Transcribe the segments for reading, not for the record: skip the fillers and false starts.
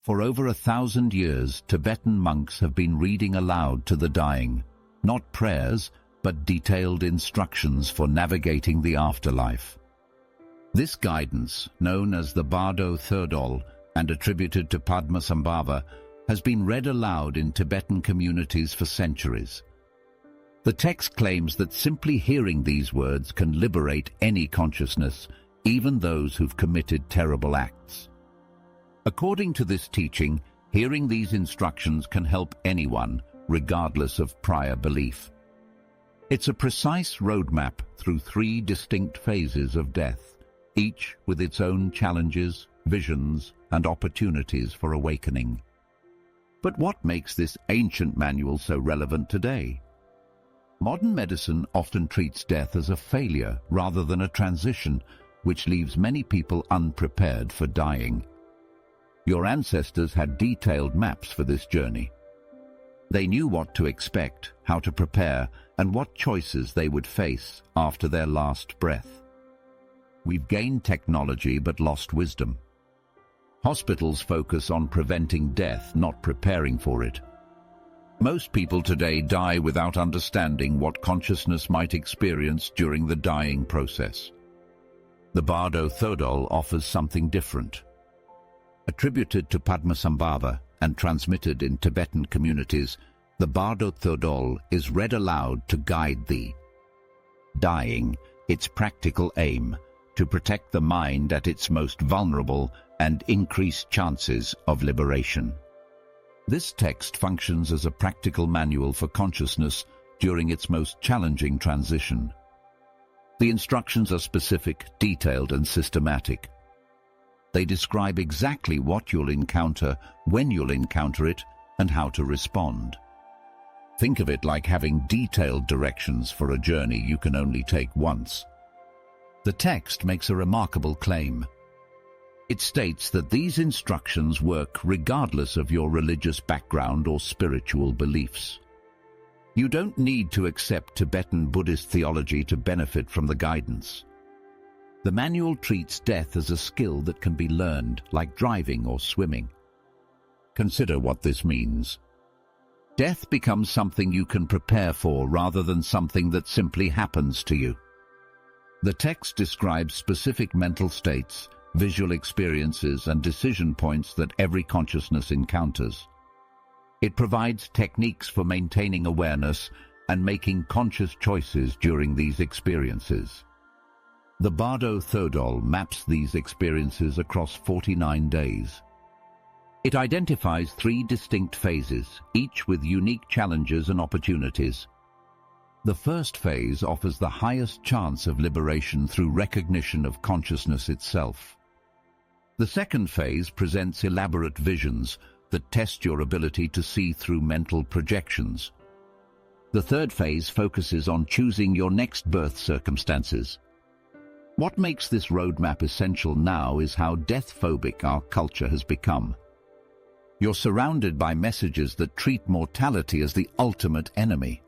For over 1,000 years, Tibetan monks have been reading aloud to the dying, not prayers, but detailed instructions for navigating the afterlife. This guidance, known as the Bardo Thodol and attributed to Padmasambhava, has been read aloud in Tibetan communities for centuries. The text claims that simply hearing these words can liberate any consciousness, even those who've committed terrible acts. According to this teaching, hearing these instructions can help anyone, regardless of prior belief. It's a precise roadmap through 3 distinct phases of death, each with its own challenges, visions, and opportunities for awakening. But what makes this ancient manual so relevant today? Modern medicine often treats death as a failure rather than a transition, which leaves many people unprepared for dying. Your ancestors had detailed maps for this journey. They knew what to expect, how to prepare, and what choices they would face after their last breath. We've gained technology but lost wisdom. Hospitals focus on preventing death, not preparing for it. Most people today die without understanding what consciousness might experience during the dying process. The Bardo Thodol offers something different. Attributed to Padmasambhava and transmitted in Tibetan communities, the Bardo Thodol is read aloud to guide the dying, its practical aim, to protect the mind at its most vulnerable and increase chances of liberation. This text functions as a practical manual for consciousness during its most challenging transition. The instructions are specific, detailed, and systematic. They describe exactly what you'll encounter, when you'll encounter it, and how to respond. Think of it like having detailed directions for a journey you can only take once. The text makes a remarkable claim. It states that these instructions work regardless of your religious background or spiritual beliefs. You don't need to accept Tibetan Buddhist theology to benefit from the guidance. The manual treats death as a skill that can be learned, like driving or swimming. Consider what this means. Death becomes something you can prepare for rather than something that simply happens to you. The text describes specific mental states, visual experiences, and decision points that every consciousness encounters. It provides techniques for maintaining awareness and making conscious choices during these experiences. The Bardo Thodol maps these experiences across 49 days. It identifies 3 distinct phases, each with unique challenges and opportunities. The first phase offers the highest chance of liberation through recognition of consciousness itself. The second phase presents elaborate visions that test your ability to see through mental projections. The third phase focuses on choosing your next birth circumstances. What makes this roadmap essential now is how death-phobic our culture has become. You're surrounded by messages that treat mortality as the ultimate enemy.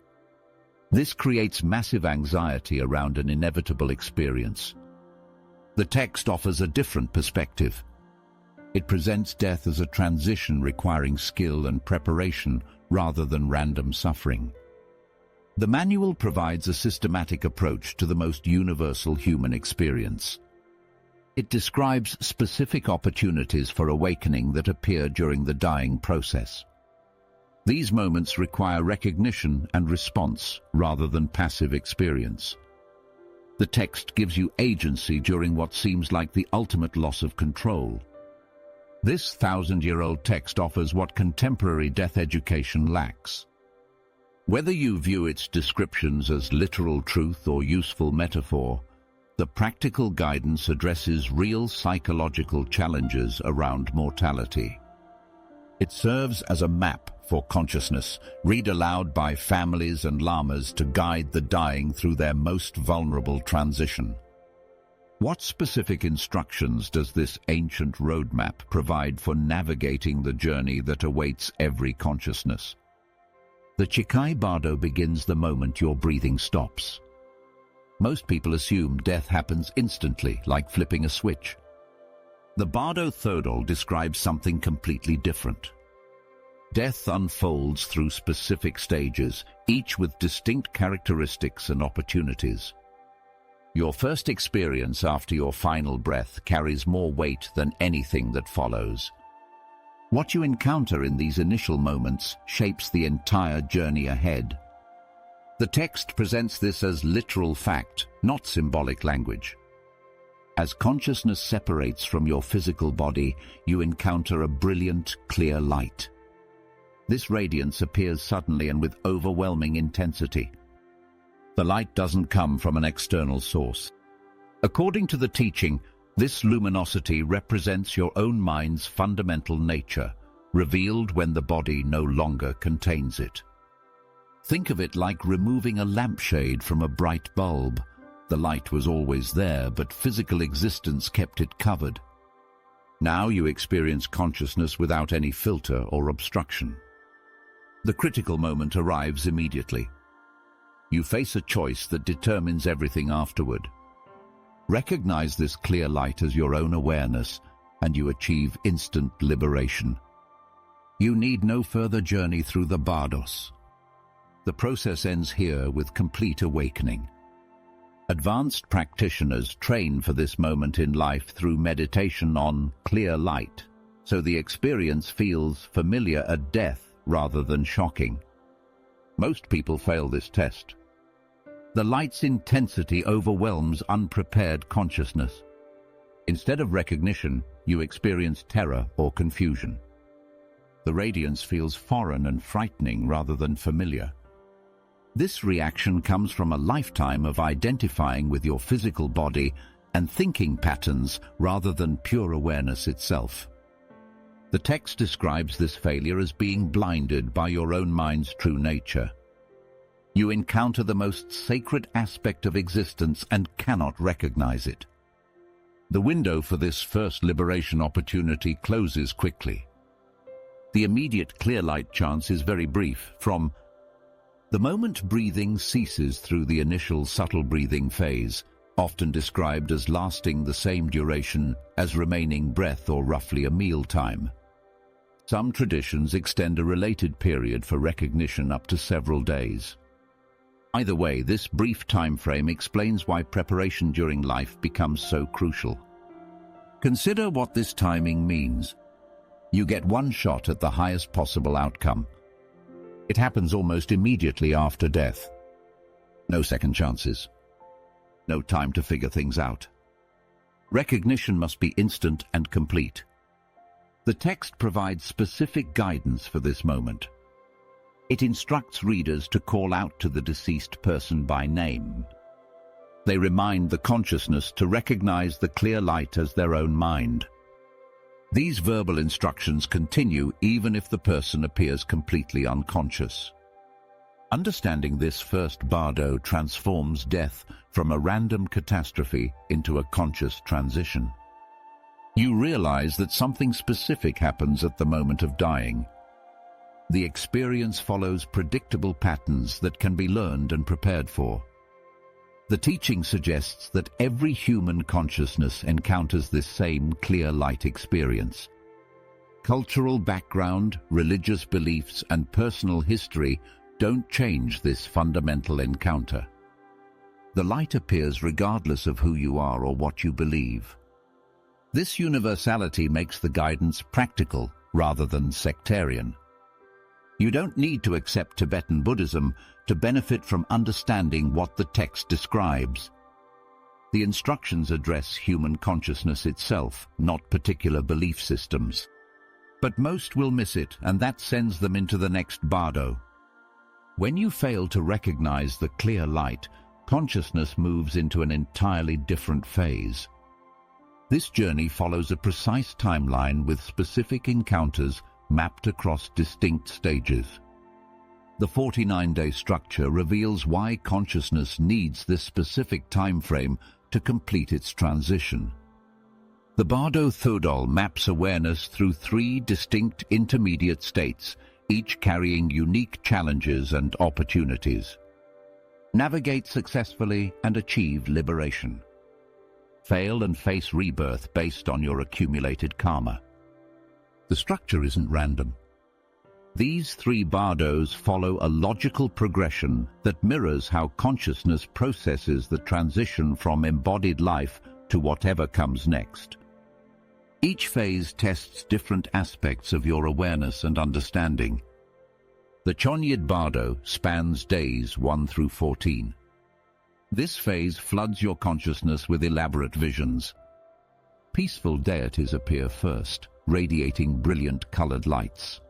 This creates massive anxiety around an inevitable experience. The text offers a different perspective. It presents death as a transition requiring skill and preparation rather than random suffering. The manual provides a systematic approach to the most universal human experience. It describes specific opportunities for awakening that appear during the dying process. These moments require recognition and response rather than passive experience. The text gives you agency during what seems like the ultimate loss of control. This 1,000-year-old text offers what contemporary death education lacks. Whether you view its descriptions as literal truth or useful metaphor, the practical guidance addresses real psychological challenges around mortality. It serves as a map for consciousness, read aloud by families and lamas to guide the dying through their most vulnerable transition. What specific instructions does this ancient roadmap provide for navigating the journey that awaits every consciousness? The Tibetan Bardo begins the moment your breathing stops. Most people assume death happens instantly, like flipping a switch. The Bardo Thodol describes something completely different. Death unfolds through specific stages, each with distinct characteristics and opportunities. Your first experience after your final breath carries more weight than anything that follows. What you encounter in these initial moments shapes the entire journey ahead. The text presents this as literal fact, not symbolic language. As consciousness separates from your physical body, you encounter a brilliant, clear light. This radiance appears suddenly and with overwhelming intensity. The light doesn't come from an external source. According to the teaching, this luminosity represents your own mind's fundamental nature, revealed when the body no longer contains it. Think of it like removing a lampshade from a bright bulb. The light was always there, but physical existence kept it covered. Now you experience consciousness without any filter or obstruction. The critical moment arrives immediately. You face a choice that determines everything afterward. Recognize this clear light as your own awareness, and you achieve instant liberation. You need no further journey through the Bardos. The process ends here with complete awakening. Advanced practitioners train for this moment in life through meditation on clear light, so the experience feels familiar at death rather than shocking. Most people fail this test. The light's intensity overwhelms unprepared consciousness. Instead of recognition, you experience terror or confusion. The radiance feels foreign and frightening rather than familiar. This reaction comes from a lifetime of identifying with your physical body and thinking patterns rather than pure awareness itself. The text describes this failure as being blinded by your own mind's true nature. You encounter the most sacred aspect of existence and cannot recognize it. The window for this first liberation opportunity closes quickly. The immediate clear light chance is very brief, from the moment breathing ceases through the initial subtle breathing phase, often described as lasting the same duration as remaining breath or roughly a meal time. Some traditions extend a related period for recognition up to several days. Either way, this brief time frame explains why preparation during life becomes so crucial. Consider what this timing means. You get one shot at the highest possible outcome. It happens almost immediately after death. No second chances. No time to figure things out. Recognition must be instant and complete. The text provides specific guidance for this moment. It instructs readers to call out to the deceased person by name. They remind the consciousness to recognize the clear light as their own mind. These verbal instructions continue even if the person appears completely unconscious. Understanding this first Bardo transforms death from a random catastrophe into a conscious transition. You realize that something specific happens at the moment of dying. The experience follows predictable patterns that can be learned and prepared for. The teaching suggests that every human consciousness encounters this same clear light experience. Cultural background, religious beliefs, and personal history don't change this fundamental encounter. The light appears regardless of who you are or what you believe. This universality makes the guidance practical rather than sectarian. You don't need to accept Tibetan Buddhism to benefit from understanding what the text describes. The instructions address human consciousness itself, not particular belief systems. But most will miss it, and that sends them into the next Bardo. When you fail to recognize the clear light, consciousness moves into an entirely different phase. This journey follows a precise timeline with specific encounters mapped across distinct stages. The 49-day structure reveals why consciousness needs this specific time frame to complete its transition. The Bardo Thodol maps awareness through 3 distinct intermediate states, each carrying unique challenges and opportunities. Navigate successfully and achieve liberation. Fail and face rebirth based on your accumulated karma. The structure isn't random. These 3 bardos follow a logical progression that mirrors how consciousness processes the transition from embodied life to whatever comes next. Each phase tests different aspects of your awareness and understanding. The Chonyid Bardo spans days 1 through 14. This phase floods your consciousness with elaborate visions. Peaceful deities appear first, radiating brilliant colored lights.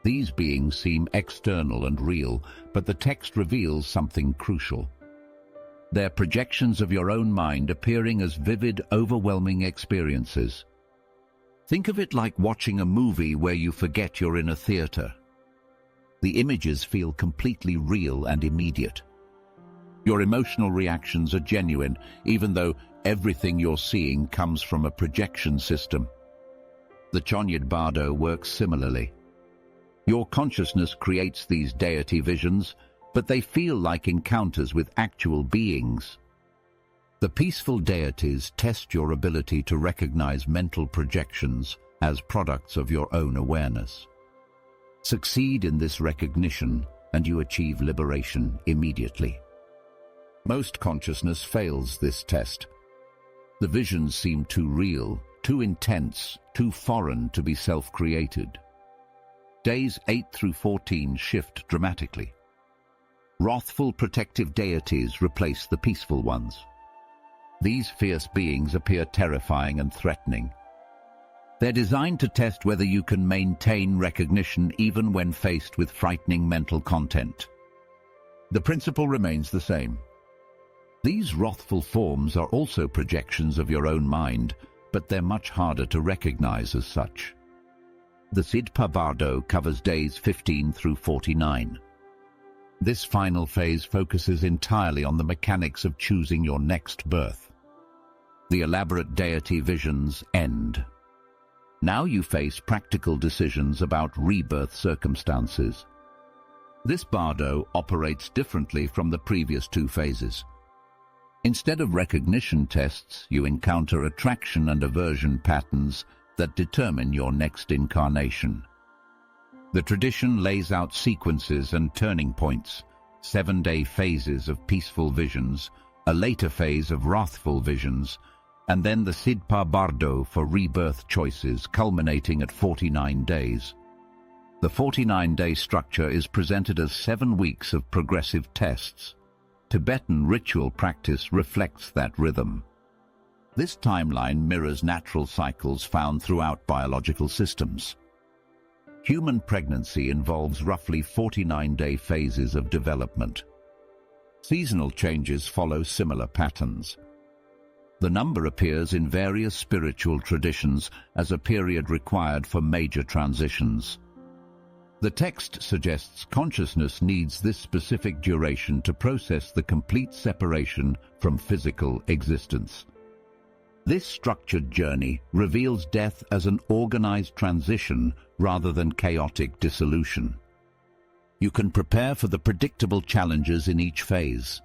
These beings seem external and real, but the text reveals something crucial. They're projections of your own mind appearing as vivid, overwhelming experiences. Think of it like watching a movie where you forget you're in a theater. The images feel completely real and immediate. Your emotional reactions are genuine, even though everything you're seeing comes from a projection system. The Chonyid Bardo works similarly. Your consciousness creates these deity visions, but they feel like encounters with actual beings. The peaceful deities test your ability to recognize mental projections as products of your own awareness. Succeed in this recognition, and you achieve liberation immediately. Most consciousness fails this test. The visions seem too real, too intense, too foreign to be self-created. Days 8 through 14 shift dramatically. Wrathful protective deities replace the peaceful ones. These fierce beings appear terrifying and threatening. They're designed to test whether you can maintain recognition even when faced with frightening mental content. The principle remains the same. These wrathful forms are also projections of your own mind, but they're much harder to recognize as such. The Sidpa Bardo covers days 15 through 49. This final phase focuses entirely on the mechanics of choosing your next birth. The elaborate deity visions end. Now you face practical decisions about rebirth circumstances. This Bardo operates differently from the previous 2 phases. Instead of recognition tests, you encounter attraction and aversion patterns that determine your next incarnation. The tradition lays out sequences and turning points, 7-day phases of peaceful visions, a later phase of wrathful visions, and then the Sidpa Bardo for rebirth choices, culminating at 49 days. The 49-day structure is presented as 7 weeks of progressive tests. Tibetan ritual practice reflects that rhythm. This timeline mirrors natural cycles found throughout biological systems. Human pregnancy involves roughly 49-day phases of development. Seasonal changes follow similar patterns. The number appears in various spiritual traditions as a period required for major transitions. The text suggests consciousness needs this specific duration to process the complete separation from physical existence. This structured journey reveals death as an organized transition rather than chaotic dissolution. You can prepare for the predictable challenges in each phase.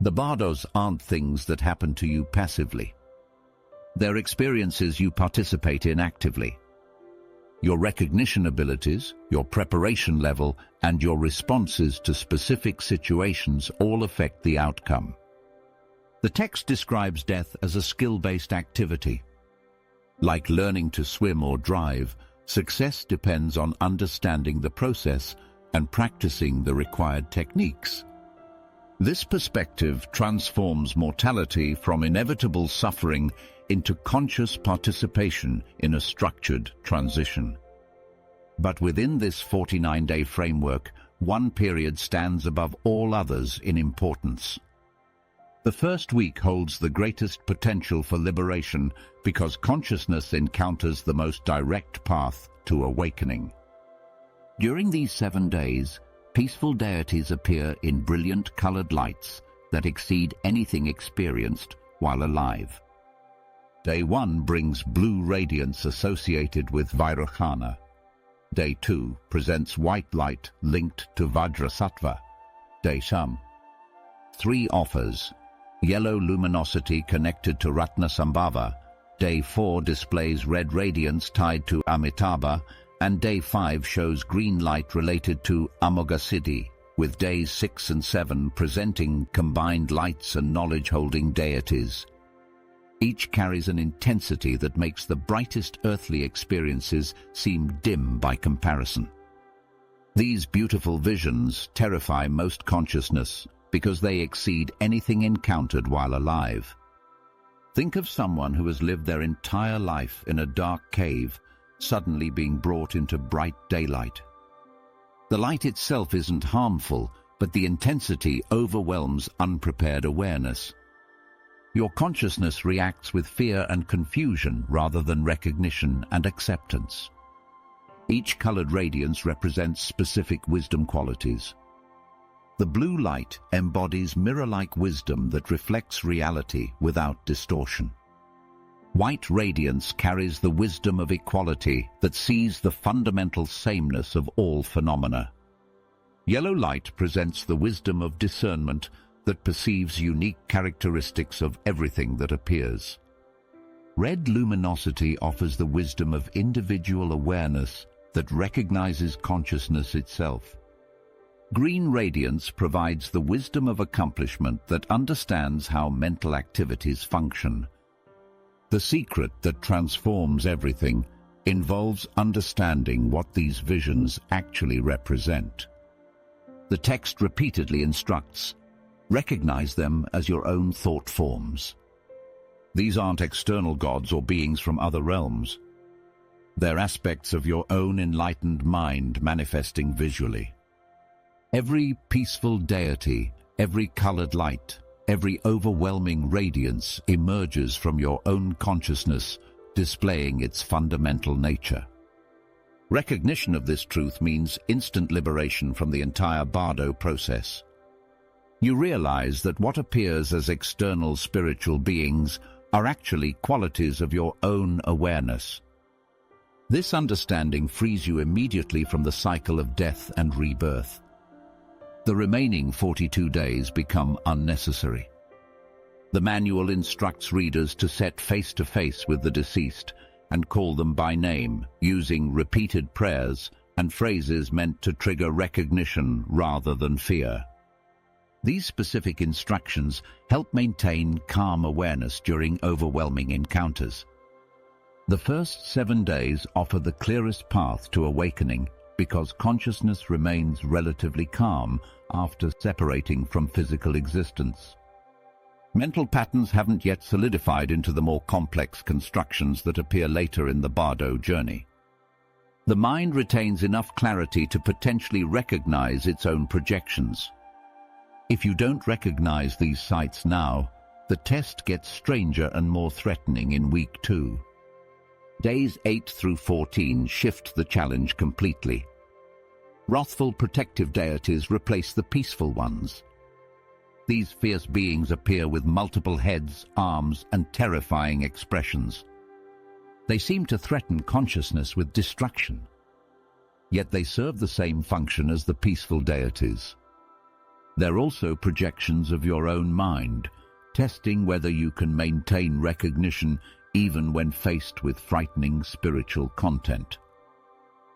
The Bardos aren't things that happen to you passively. They're experiences you participate in actively. Your recognition abilities, your preparation level, and your responses to specific situations all affect the outcome. The text describes death as a skill-based activity. Like learning to swim or drive, success depends on understanding the process and practicing the required techniques. This perspective transforms mortality from inevitable suffering into conscious participation in a structured transition. But within this 49-day framework, one period stands above all others in importance. The first week holds the greatest potential for liberation because consciousness encounters the most direct path to awakening. During these 7 days, peaceful deities appear in brilliant colored lights that exceed anything experienced while alive. Day 1 brings blue radiance associated with Vairocana. Day 2 presents white light linked to Vajrasattva. Day 3 offers Yellow luminosity connected to Ratnasambhava. Day 4 displays red radiance tied to Amitabha, and Day 5 shows green light related to Amoghasiddhi, with Days 6 and 7 presenting combined lights and knowledge-holding deities. Each carries an intensity that makes the brightest earthly experiences seem dim by comparison. These beautiful visions terrify most consciousness because they exceed anything encountered while alive. Think of someone who has lived their entire life in a dark cave, suddenly being brought into bright daylight. The light itself isn't harmful, but the intensity overwhelms unprepared awareness. Your consciousness reacts with fear and confusion rather than recognition and acceptance. Each colored radiance represents specific wisdom qualities. The blue light embodies mirror-like wisdom that reflects reality without distortion. White radiance carries the wisdom of equality that sees the fundamental sameness of all phenomena. Yellow light presents the wisdom of discernment that perceives unique characteristics of everything that appears. Red luminosity offers the wisdom of individual awareness that recognizes consciousness itself. Green radiance provides the wisdom of accomplishment that understands how mental activities function. The secret that transforms everything involves understanding what these visions actually represent. The text repeatedly instructs, recognize them as your own thought forms. These aren't external gods or beings from other realms. They're aspects of your own enlightened mind manifesting visually. Every peaceful deity, every colored light, every overwhelming radiance emerges from your own consciousness, displaying its fundamental nature. Recognition of this truth means instant liberation from the entire Bardo process. You realize that what appears as external spiritual beings are actually qualities of your own awareness. This understanding frees you immediately from the cycle of death and rebirth. The remaining 42 days become unnecessary. The manual instructs readers to set face-to-face with the deceased and call them by name, using repeated prayers and phrases meant to trigger recognition rather than fear. These specific instructions help maintain calm awareness during overwhelming encounters. The first 7 days offer the clearest path to awakening because consciousness remains relatively calm after separating from physical existence. Mental patterns haven't yet solidified into the more complex constructions that appear later in the Bardo journey. The mind retains enough clarity to potentially recognize its own projections. If you don't recognize these sights now, the test gets stranger and more threatening in week 2. Days 8 through 14 shift the challenge completely. Wrathful protective deities replace the peaceful ones. These fierce beings appear with multiple heads, arms, and terrifying expressions. They seem to threaten consciousness with destruction. Yet they serve the same function as the peaceful deities. They're also projections of your own mind, testing whether you can maintain recognition even when faced with frightening spiritual content.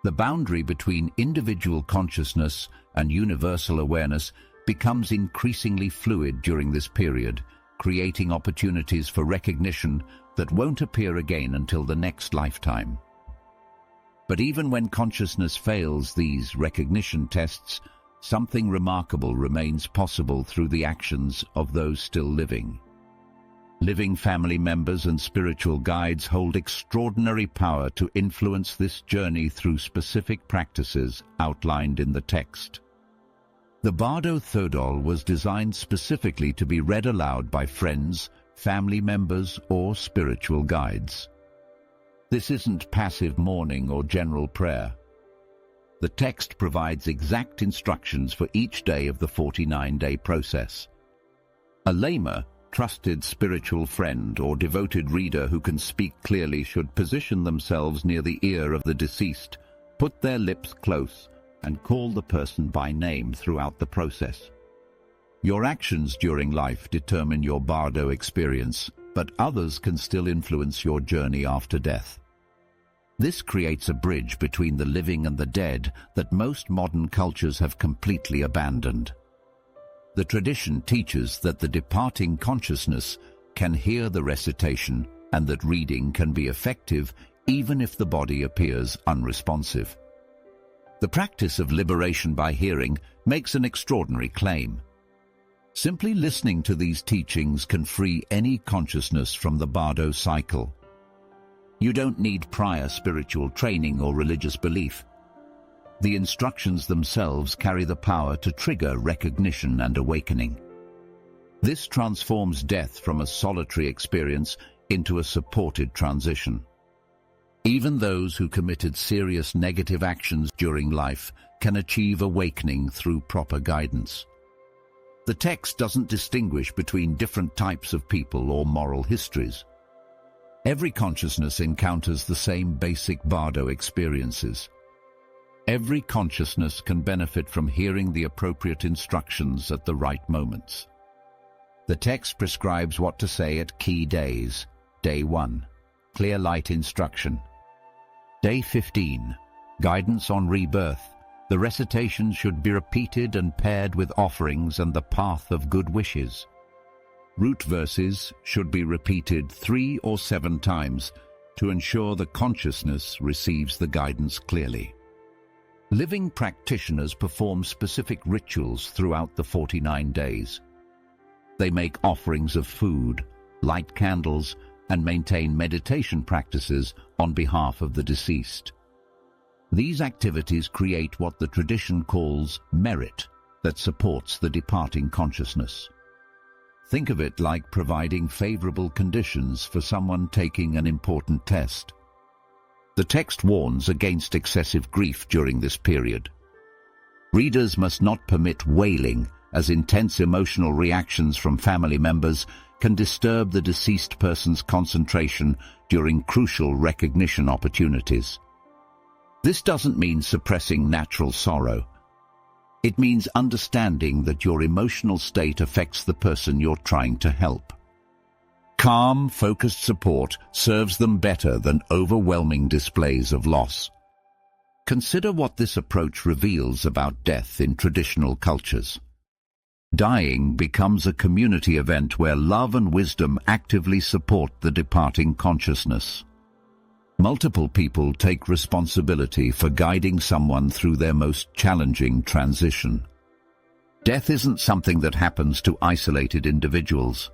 The boundary between individual consciousness and universal awareness becomes increasingly fluid during this period, creating opportunities for recognition that won't appear again until the next lifetime. But even when consciousness fails these recognition tests, something remarkable remains possible through the actions of those still living. Living family members and spiritual guides hold extraordinary power to influence this journey through specific practices outlined in the text. The Bardo Thodol was designed specifically to be read aloud by friends, family members, or spiritual guides. This isn't passive mourning or general prayer. The text provides exact instructions for each day of the 49-day process. A lamer, trusted spiritual friend or devoted reader who can speak clearly should position themselves near the ear of the deceased, put their lips close, and call the person by name throughout the process. Your actions during life determine your Bardo experience, but others can still influence your journey after death. This creates a bridge between the living and the dead that most modern cultures have completely abandoned. The tradition teaches that the departing consciousness can hear the recitation and that reading can be effective even if the body appears unresponsive. The practice of liberation by hearing makes an extraordinary claim. Simply listening to these teachings can free any consciousness from the Bardo cycle. You don't need prior spiritual training or religious belief. The instructions themselves carry the power to trigger recognition and awakening. This transforms death from a solitary experience into a supported transition. Even those who committed serious negative actions during life can achieve awakening through proper guidance. The text doesn't distinguish between different types of people or moral histories. Every consciousness encounters the same basic Bardo experiences. Every consciousness can benefit from hearing the appropriate instructions at the right moments. The text prescribes what to say at key days. Day 1, clear light instruction. Day 15, guidance on rebirth. The recitation should be repeated and paired with offerings and the path of good wishes. Root verses should be repeated 3 or 7 times to ensure the consciousness receives the guidance clearly. Living practitioners perform specific rituals throughout the 49 days. They make offerings of food, light candles, and maintain meditation practices on behalf of the deceased. These activities create what the tradition calls merit that supports the departing consciousness. Think of it like providing favorable conditions for someone taking an important test. The text warns against excessive grief during this period. Readers must not permit wailing, as intense emotional reactions from family members can disturb the deceased person's concentration during crucial recognition opportunities. This doesn't mean suppressing natural sorrow. It means understanding that your emotional state affects the person you're trying to help. Calm, focused support serves them better than overwhelming displays of loss. Consider what this approach reveals about death in traditional cultures. Dying becomes a community event where love and wisdom actively support the departing consciousness. Multiple people take responsibility for guiding someone through their most challenging transition. Death isn't something that happens to isolated individuals.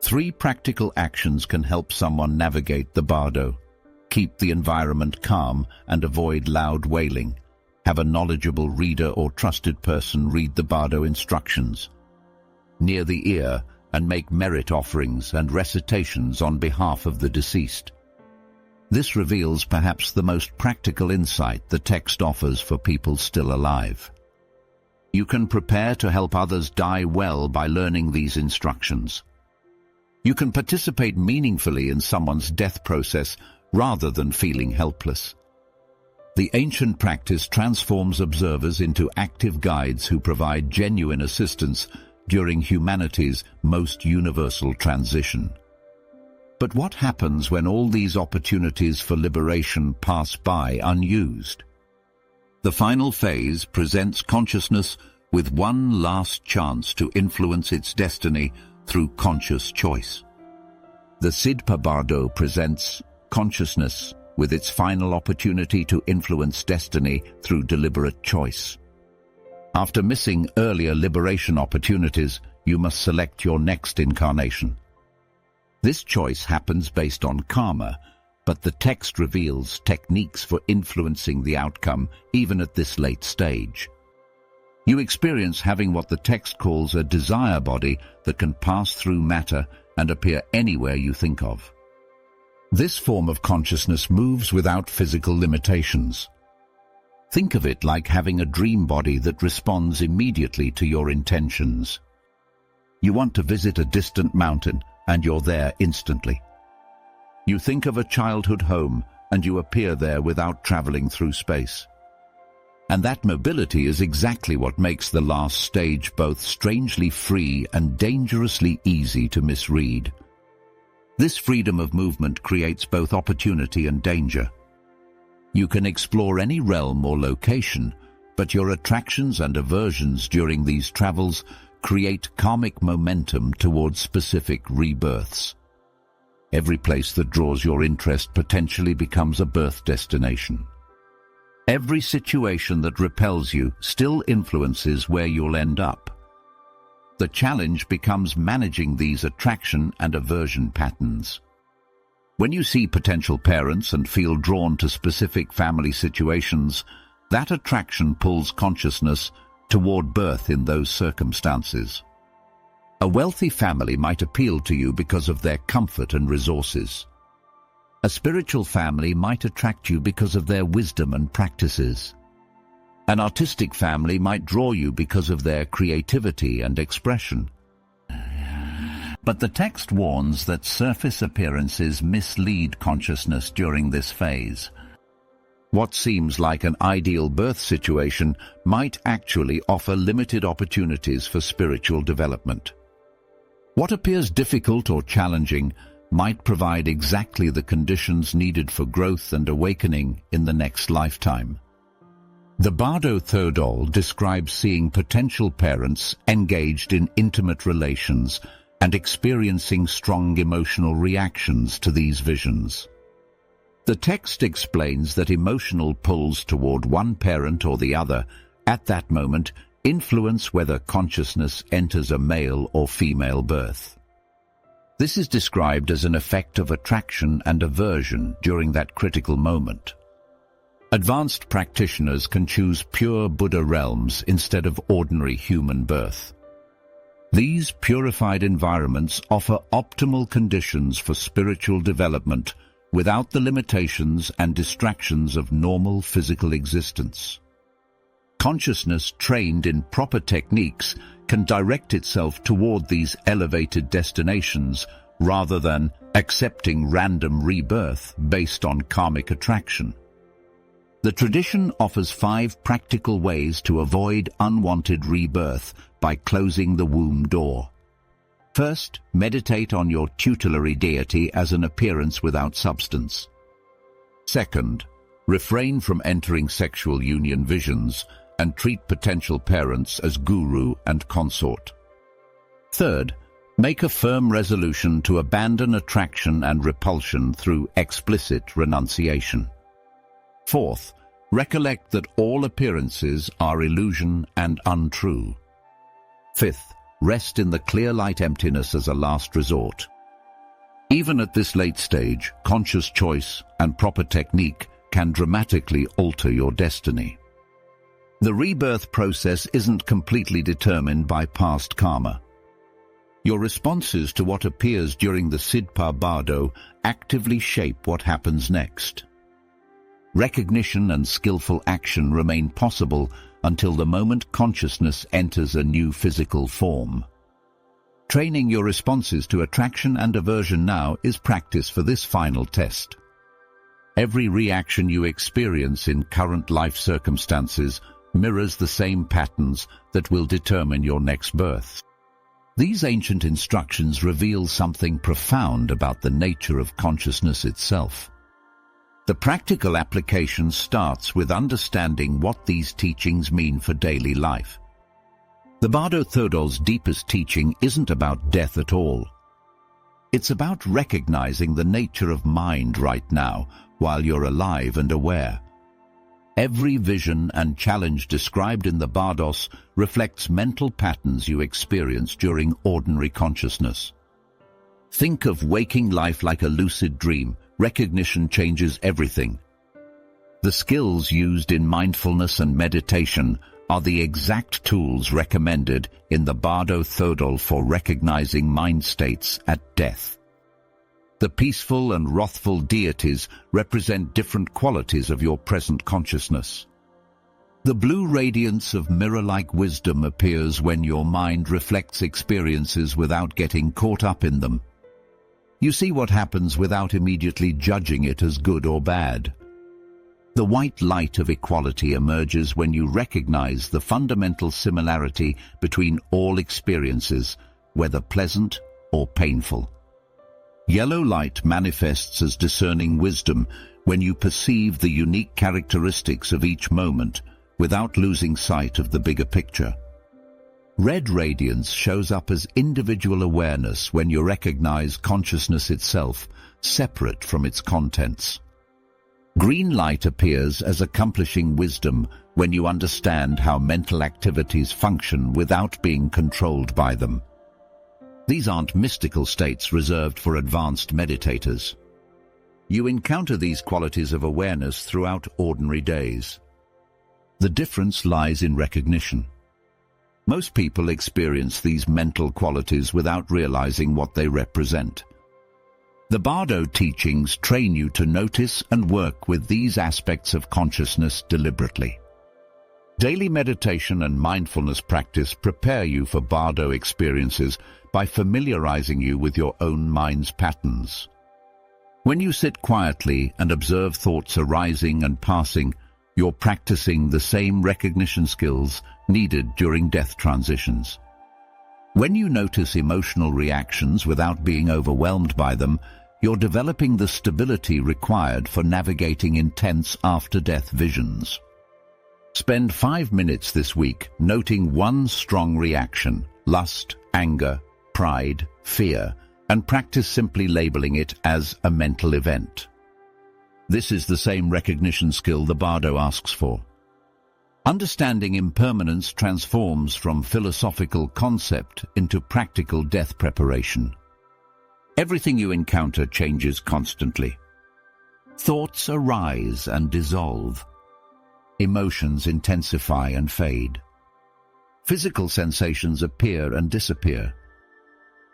3 practical actions can help someone navigate the Bardo. Keep the environment calm and avoid loud wailing. Have a knowledgeable reader or trusted person read the Bardo instructions. Near the ear and make merit offerings and recitations on behalf of the deceased. This reveals perhaps the most practical insight the text offers for people still alive. You can prepare to help others die well by learning these instructions. You can participate meaningfully in someone's death process rather than feeling helpless. The ancient practice transforms observers into active guides who provide genuine assistance during humanity's most universal transition. But what happens when all these opportunities for liberation pass by unused? The final phase presents consciousness with one last chance to influence its destiny through conscious choice. The Sidpa Bardo presents consciousness with its final opportunity to influence destiny through deliberate choice. After missing earlier liberation opportunities, you must select your next incarnation. This choice happens based on karma, but the text reveals techniques for influencing the outcome even at this late stage. You experience having what the text calls a desire body that can pass through matter and appear anywhere you think of. This form of consciousness moves without physical limitations. Think of it like having a dream body that responds immediately to your intentions. You want to visit a distant mountain, and you're there instantly. You think of a childhood home, and you appear there without traveling through space. And that mobility is exactly what makes the last stage both strangely free and dangerously easy to misread. This freedom of movement creates both opportunity and danger. You can explore any realm or location, but your attractions and aversions during these travels create karmic momentum towards specific rebirths. Every place that draws your interest potentially becomes a birth destination. Every situation that repels you still influences where you'll end up. The challenge becomes managing these attraction and aversion patterns. When you see potential parents and feel drawn to specific family situations, that attraction pulls consciousness toward birth in those circumstances. A wealthy family might appeal to you because of their comfort and resources. A spiritual family might attract you because of their wisdom and practices. An artistic family might draw you because of their creativity and expression. But the text warns that surface appearances mislead consciousness during this phase. What seems like an ideal birth situation might actually offer limited opportunities for spiritual development. What appears difficult or challenging might provide exactly the conditions needed for growth and awakening in the next lifetime. The Bardo Thodol describes seeing potential parents engaged in intimate relations and experiencing strong emotional reactions to these visions. The text explains that emotional pulls toward one parent or the other at that moment influence whether consciousness enters a male or female birth. This is described as an effect of attraction and aversion during that critical moment. Advanced practitioners can choose pure Buddha realms instead of ordinary human birth. These purified environments offer optimal conditions for spiritual development without the limitations and distractions of normal physical existence. Consciousness trained in proper techniques can direct itself toward these elevated destinations rather than accepting random rebirth based on karmic attraction. The tradition offers 5 practical ways to avoid unwanted rebirth by closing the womb door. First, meditate on your tutelary deity as an appearance without substance. Second, refrain from entering sexual union visions and treat potential parents as guru and consort. Third, make a firm resolution to abandon attraction and repulsion through explicit renunciation. Fourth, recollect that all appearances are illusion and untrue. Fifth, rest in the clear light emptiness as a last resort. Even at this late stage, conscious choice and proper technique can dramatically alter your destiny. The rebirth process isn't completely determined by past karma. Your responses to what appears during the Sidpa Bardo actively shape what happens next. Recognition and skillful action remain possible until the moment consciousness enters a new physical form. Training your responses to attraction and aversion now is practice for this final test. Every reaction you experience in current life circumstances mirrors the same patterns that will determine your next birth. These ancient instructions reveal something profound about the nature of consciousness itself. The practical application starts with understanding what these teachings mean for daily life. The Bardo Thodol's deepest teaching isn't about death at all. It's about recognizing the nature of mind right now while you're alive and aware. Every vision and challenge described in the Bardos reflects mental patterns you experience during ordinary consciousness. Think of waking life like a lucid dream. Recognition changes everything. The skills used in mindfulness and meditation are the exact tools recommended in the Bardo Thodol for recognizing mind states at death. The peaceful and wrathful deities represent different qualities of your present consciousness. The blue radiance of mirror-like wisdom appears when your mind reflects experiences without getting caught up in them. You see what happens without immediately judging it as good or bad. The white light of equality emerges when you recognize the fundamental similarity between all experiences, whether pleasant or painful. Yellow light manifests as discerning wisdom when you perceive the unique characteristics of each moment without losing sight of the bigger picture. Red radiance shows up as individual awareness when you recognize consciousness itself, separate from its contents. Green light appears as accomplishing wisdom when you understand how mental activities function without being controlled by them. These aren't mystical states reserved for advanced meditators. You encounter these qualities of awareness throughout ordinary days. The difference lies in recognition. Most people experience these mental qualities without realizing what they represent. The Bardo teachings train you to notice and work with these aspects of consciousness deliberately. Daily meditation and mindfulness practice prepare you for Bardo experiences by familiarizing you with your own mind's patterns. When you sit quietly and observe thoughts arising and passing, you're practicing the same recognition skills needed during death transitions. When you notice emotional reactions without being overwhelmed by them, you're developing the stability required for navigating intense after-death visions. Spend 5 minutes this week noting one strong reaction, lust, anger, pride, fear, and practice simply labeling it as a mental event. This is the same recognition skill the Bardo asks for. Understanding impermanence transforms from philosophical concept into practical death preparation. Everything you encounter changes constantly. Thoughts arise and dissolve. Emotions intensify and fade. Physical sensations appear and disappear.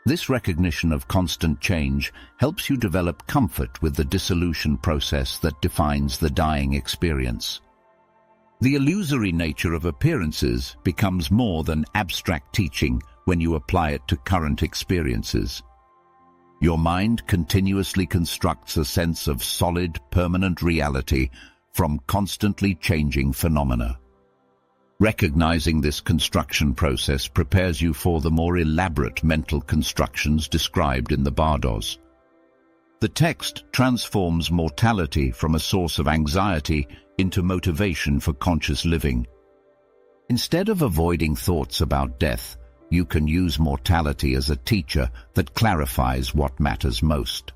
This recognition of constant change helps you develop comfort with the dissolution process that defines the dying experience. The illusory nature of appearances becomes more than abstract teaching when you apply it to current experiences. Your mind continuously constructs a sense of solid, permanent reality from constantly changing phenomena. Recognizing this construction process prepares you for the more elaborate mental constructions described in the Bardos. The text transforms mortality from a source of anxiety into motivation for conscious living. Instead of avoiding thoughts about death, you can use mortality as a teacher that clarifies what matters most.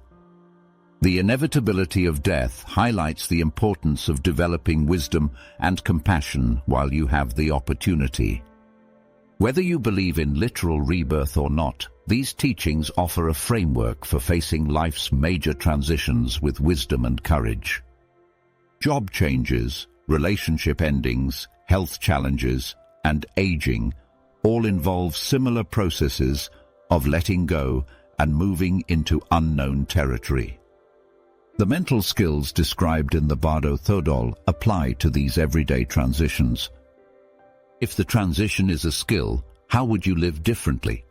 The inevitability of death highlights the importance of developing wisdom and compassion while you have the opportunity. Whether you believe in literal rebirth or not, these teachings offer a framework for facing life's major transitions with wisdom and courage. Job changes, relationship endings, health challenges, and aging all involve similar processes of letting go and moving into unknown territory. The mental skills described in the Bardo Thodol apply to these everyday transitions. If the transition is a skill, how would you live differently?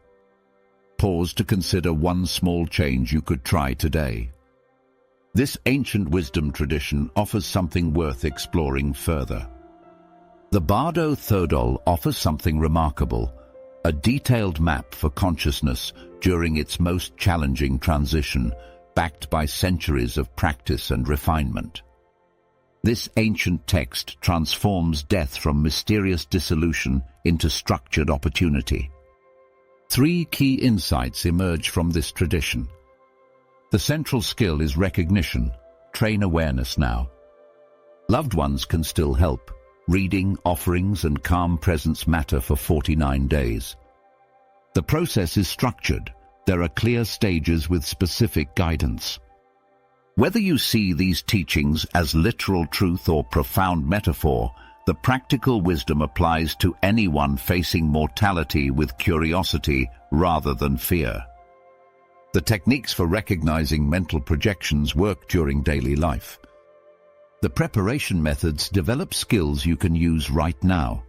Pause to consider one small change you could try today. This ancient wisdom tradition offers something worth exploring further. The Bardo Thodol offers something remarkable, a detailed map for consciousness during its most challenging transition, backed by centuries of practice and refinement. This ancient text transforms death from mysterious dissolution into structured opportunity. 3 key insights emerge from this tradition. The central skill is recognition. Train awareness now. Loved ones can still help. Reading, offerings, and calm presence matter for 49 days. The process is structured. There are clear stages with specific guidance. Whether you see these teachings as literal truth or profound metaphor, the practical wisdom applies to anyone facing mortality with curiosity rather than fear. The techniques for recognizing mental projections work during daily life. The preparation methods develop skills you can use right now.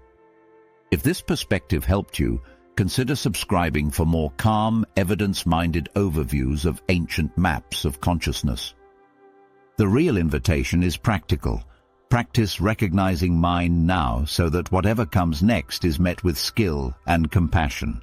If this perspective helped you, consider subscribing for more calm, evidence-minded overviews of ancient maps of consciousness. The real invitation is practical. Practice recognizing mind now so that whatever comes next is met with skill and compassion.